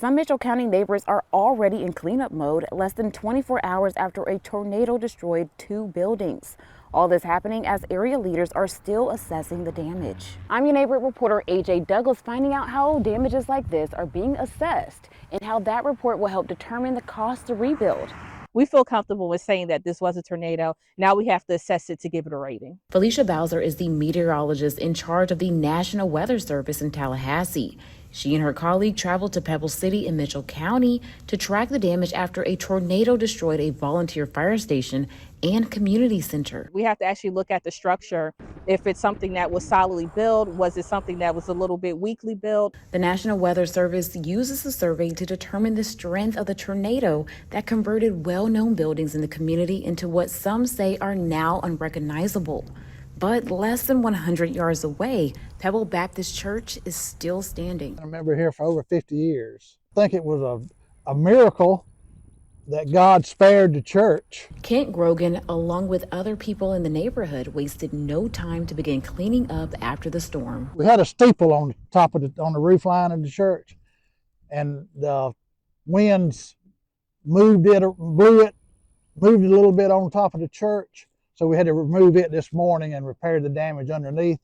Some Michell County neighbors are already in cleanup mode less than 24 hours after a tornado destroyed 2 buildings. All this happening as area leaders are still assessing the damage. I'm your neighborhood reporter AJ Douglas, finding out how damages like this are being assessed and how that report will help determine the cost to rebuild. We feel comfortable with saying that this was a tornado. Now we have to assess it to give it a rating. Felicia Bowser is the meteorologist in charge of the National Weather Service in Tallahassee. She and her colleague traveled to Pebble City in Michell County to track the damage after a tornado destroyed a volunteer fire station and community center. We have to actually look at the structure. If it's something that was solidly built, was it something that was a little bit weakly built? The National Weather Service uses the survey to determine the strength of the tornado that converted well-known buildings in the community into what some say are now unrecognizable. But less than 100 yards away, Pebble Baptist Church is still standing. I remember here for over 50 years. I think it was a miracle that God spared the church. Kent Grogan, along with other people in the neighborhood, wasted no time to begin cleaning up after the storm. We had a steeple on the top of on the roof line of the church, and the winds moved it, moved it a little bit on top of the church. So we had to remove it this morning and repair the damage underneath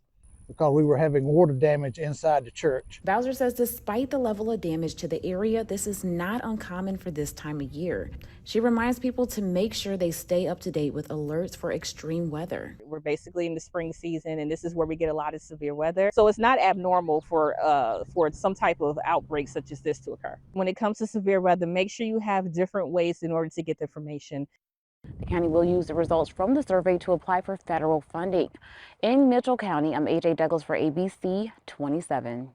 because we were having water damage inside the church. Bowser says despite the level of damage to the area, this is not uncommon for this time of year. She reminds people to make sure they stay up to date with alerts for extreme weather. We're basically in the spring season, and this is where we get a lot of severe weather. So it's not abnormal for some type of outbreak such as this to occur. When it comes to severe weather, make sure you have different ways in order to get the information. The county will use the results from the survey to apply for federal funding. In Michell County, I'm AJ Douglas for ABC 27.